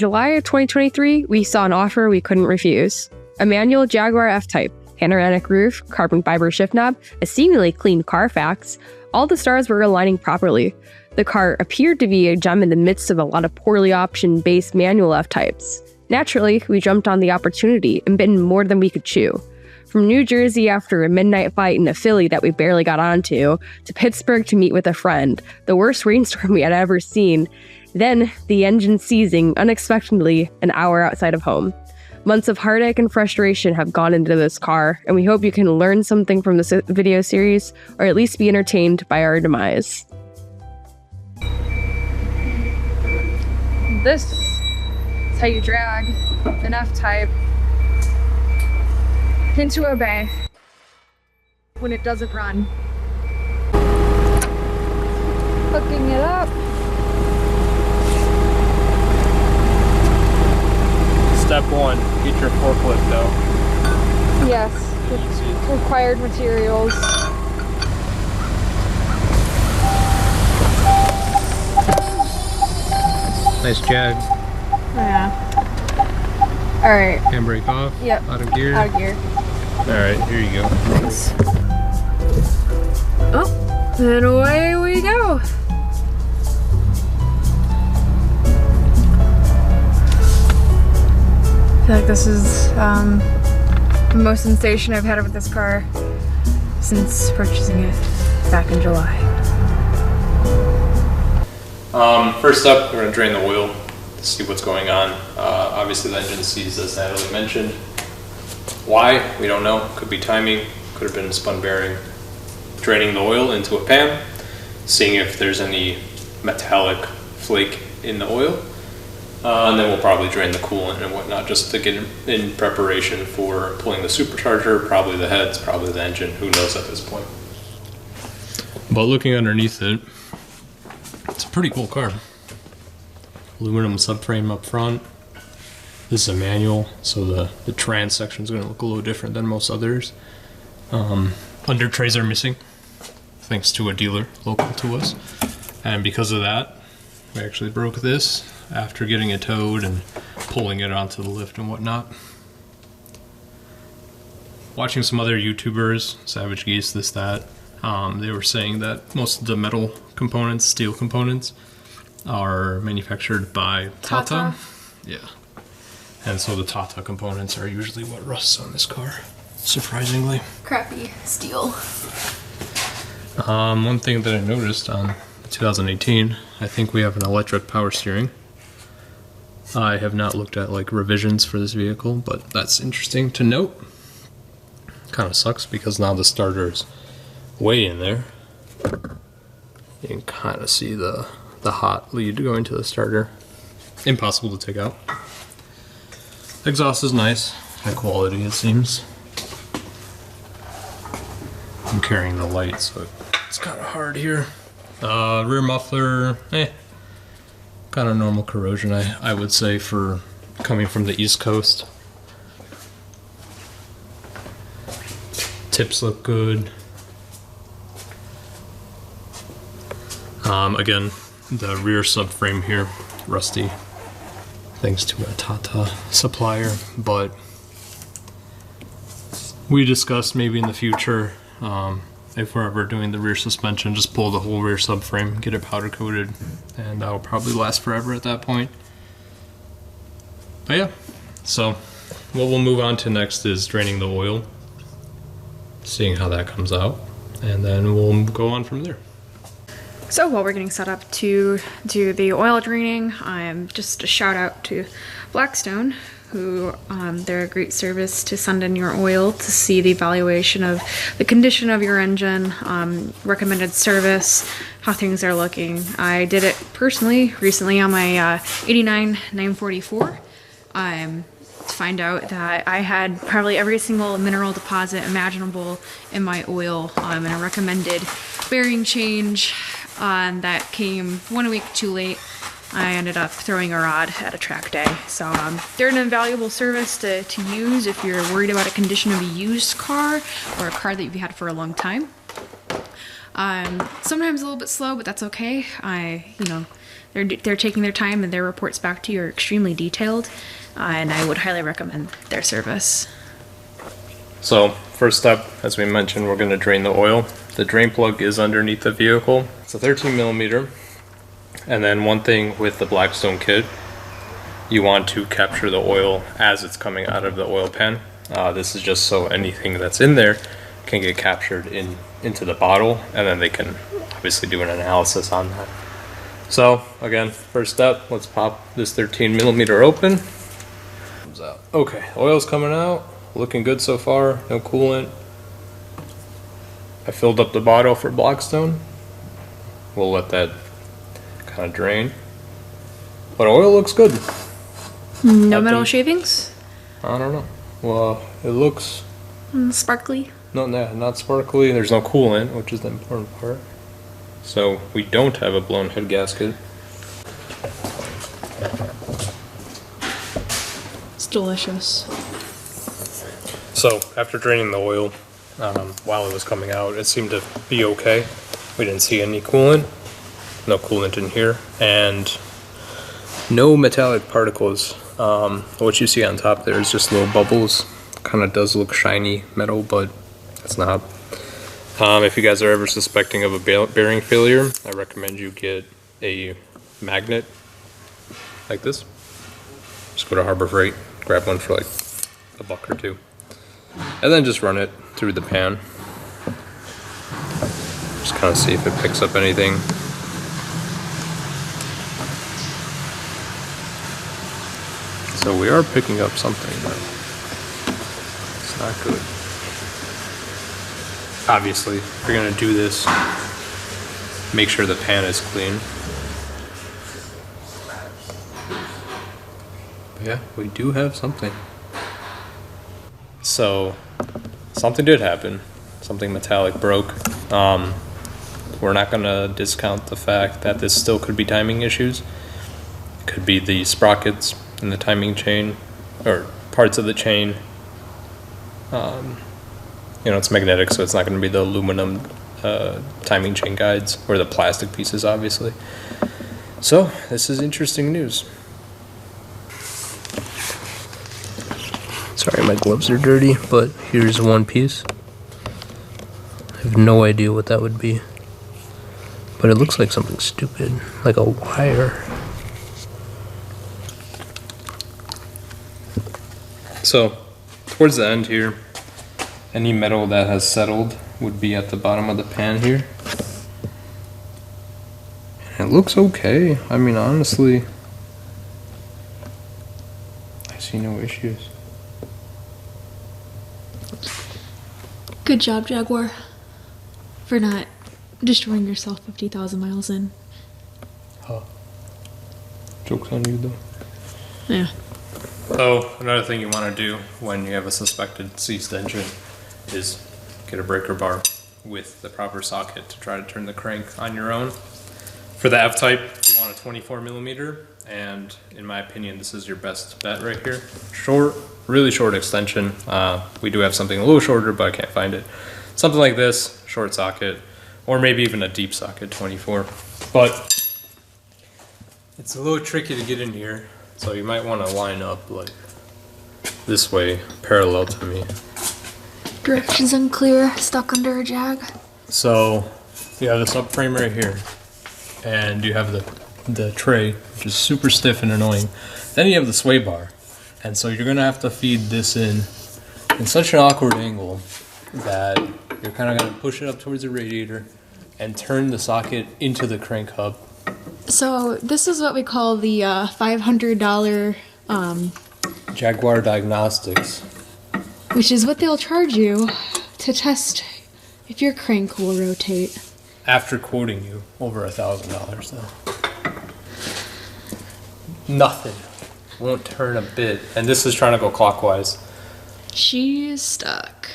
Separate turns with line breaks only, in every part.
July of 2023, we saw an offer we couldn't refuse. A manual Jaguar F-Type, panoramic roof, carbon fiber shift knob, a seemingly clean Carfax. All the stars were aligning properly. The car appeared to be a gem in the midst of a lot of poorly optioned-based manual F-Types. Naturally, we jumped on the opportunity and bitten more than we could chew. From New Jersey after a midnight fight in a Philly that we barely got onto, to Pittsburgh to meet with a friend, the worst rainstorm we had ever seen, then the engine seizing unexpectedly an hour outside of home. Months of heartache and frustration have gone into this car, and we hope you can learn something from this video series, or at least be entertained by our demise. This is how you drag an F-Type into a bay when it doesn't run. Hooking it up.
Step one, get your forklift out.
Yes, required materials.
Nice Jag.
Yeah. Alright.
Handbrake off.
Yep.
Out of gear.
Out of gear.
Alright, here you go.
Thanks. Oh, and away we go. I feel like this is the most sensation I've had with this car since purchasing it back in July.
First up, we're going to drain the oil to see what's going on. Obviously the engine seized, as Natalie mentioned. Why? We don't know. Could be timing, could have been a spun bearing. Draining the oil into a pan, seeing if there's any metallic flake in the oil. And then we'll probably drain the coolant and whatnot just to get in preparation for pulling the supercharger, probably the heads, probably the engine, who knows at this point. But looking underneath it, it's a pretty cool car. Aluminum subframe up front. This is a manual, so the trans section is going to look a little different than most others. Under trays are missing, thanks to a dealer local to us. And because of that, we actually broke this after getting it towed and pulling it onto the lift and whatnot. Watching some other YouTubers, Savage Geese, this, that, they were saying that most of the metal components, steel components, are manufactured by Tata. Yeah. And so the Tata components are usually what rusts on this car, surprisingly.
Crappy steel.
One thing that I noticed on 2018, I think we have an electric power steering. I have not looked at like revisions for this vehicle, but that's interesting to note. Kind of sucks because now the starter's way in there. You can kind of see the hot lead going to the starter. Impossible to take out. Exhaust is nice, high quality it seems. I'm carrying the light, so it's kind of hard here. Rear muffler, kind of normal corrosion, I would say, for coming from the East Coast. Tips look good. Again, the rear subframe here, rusty, thanks to a Tata supplier, but we discussed maybe in the future, if we're ever doing the rear suspension, just pull the whole rear subframe, get it powder coated, and that'll probably last forever at that point. But yeah, so what we'll move on to next is draining the oil, seeing how that comes out, and then we'll go on from there.
So while we're getting set up to do the oil draining, just a shout out to Blackstone, who they're a great service to send in your oil to see the evaluation of the condition of your engine, recommended service, how things are looking. I did it personally recently on my 89 944 to find out that I had probably every single mineral deposit imaginable in my oil, and a recommended bearing change that came 1 week too late. I ended up throwing a rod at a track day. So they're an invaluable service to use if you're worried about a condition of a used car or a car that you've had for a long time. Sometimes a little bit slow, but that's okay. they're taking their time, and their reports back to you are extremely detailed, and I would highly recommend their service.
So first step, as we mentioned, we're going to drain the oil. The drain plug is underneath the vehicle. It's a 13 millimeter. And then one thing with the Blackstone kit, you want to capture the oil as it's coming out of the oil pan. This is just so anything that's in there can get captured into the bottle, and then they can obviously do an analysis on that. So again, first step, let's pop this 13 millimeter open. Comes out. Okay, oil's coming out. Looking good so far, no coolant. I filled up the bottle for Blackstone. We'll let that kind of drain. But oil looks good.
No metal shavings?
I don't know. Well, it looks...
Sparkly?
No, not sparkly. There's no coolant, which is the important part. So we don't have a blown head gasket.
It's delicious.
So after draining the oil, while it was coming out, it seemed to be okay. We didn't see any coolant, no coolant in here, and no metallic particles. What you see on top there is just little bubbles. Kind of does look shiny metal, but it's not. If you guys are ever suspecting of a bearing failure, I recommend you get a magnet like this. Just go to Harbor Freight, grab one for like $1 or $2. And then just run it through the pan. Just kind of see if it picks up anything. So we are picking up something, but it's not good. Obviously, if you're gonna do this, make sure the pan is clean. But yeah, we do have something. So, something did happen. Something metallic broke. We're not going to discount the fact that this still could be timing issues. It could be the sprockets in the timing chain, or parts of the chain. It's magnetic, so it's not going to be the aluminum timing chain guides, or the plastic pieces, obviously. So, this is interesting news. Sorry, my gloves are dirty, but here's one piece. I have no idea what that would be. But it looks like something stupid, like a wire. So, towards the end here, any metal that has settled would be at the bottom of the pan here. And it looks okay. I mean, honestly, I see no issues.
Good job, Jaguar, for not destroying yourself 50,000 miles in.
Huh. Joke's on you, though.
Yeah.
So, another thing you want to do when you have a suspected seized engine is get a breaker bar with the proper socket to try to turn the crank on your own. For the F-Type, you want a 24 millimeter, and in my opinion, this is your best bet right here. Short, really short extension. We do have something a little shorter, but I can't find it. Something like this, short socket, or maybe even a deep socket, 24. But it's a little tricky to get in here, so you might want to line up like this way, parallel to me.
Directions unclear, stuck under a Jag.
So you have the subframe right here, and you have the tray, which is super stiff and annoying. Then you have the sway bar, and so you're gonna have to feed this in such an awkward angle that you're kind of gonna push it up towards the radiator and turn the socket into the crank hub.
So this is what we call the $500
Jaguar Diagnostics,
which is what they'll charge you to test if your crank will rotate.
after quoting you over $1,000 though. Nothing. Won't turn a bit. And this is trying to go clockwise.
She's stuck.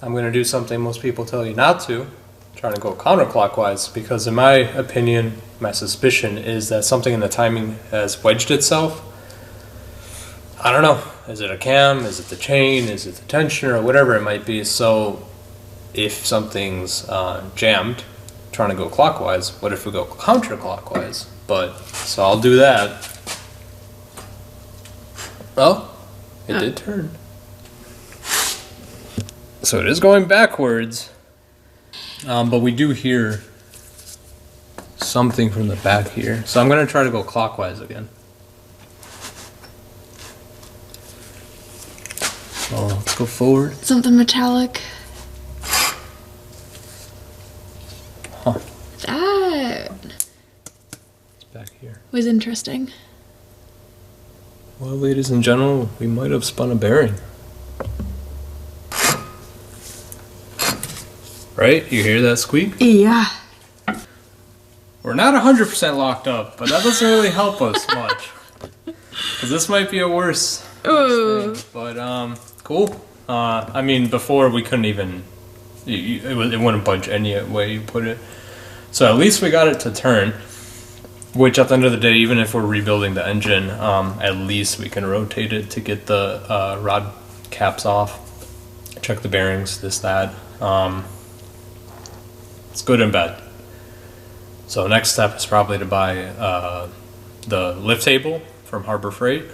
I'm going to do something most people tell you not to. Trying to go counterclockwise, because in my opinion, my suspicion is that something in the timing has wedged itself. I don't know. Is it a cam? Is it the chain? Is it the tensioner? Or whatever it might be. So if something's jammed, trying to go clockwise. What if we go counterclockwise? But, so I'll do that. Oh, it did turn. So it is going backwards. But we do hear something from the back here. So I'm going to try to go clockwise again. So let's go forward.
Something metallic.
Huh.
That
It's back here.
was interesting.
Well, ladies and gentlemen, we might have spun a bearing. Right? You hear that squeak?
Yeah.
We're not 100% locked up, but that doesn't really help us much. Because this might be a worse
Ooh.
thing. But, cool. I mean, before we couldn't even... It wouldn't budge any way you put it. So at least we got it to turn. Which at the end of the day, even if we're rebuilding the engine, at least we can rotate it to get the rod caps off. Check the bearings, this, that. It's good and bad. So next step is probably to buy the lift table from Harbor Freight.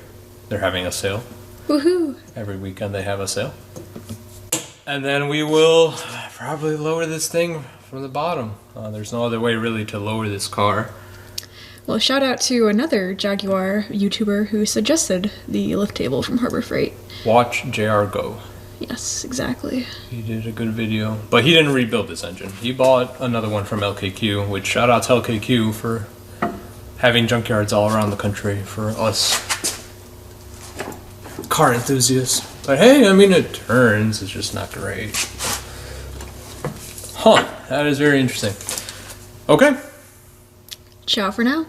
They're having a sale.
Woohoo.
Every weekend they have a sale. And then we will probably lower this thing from the bottom. There's no other way really to lower this car.
Well, shout out to another Jaguar YouTuber who suggested the lift table from Harbor Freight.
Watch JR go.
Yes, exactly.
He did a good video. But he didn't rebuild this engine. He bought another one from LKQ, which shout out to LKQ for having junkyards all around the country for us car enthusiasts. But hey, I mean, it turns. It's just not great. Huh. That is very interesting. Okay.
Ciao for now.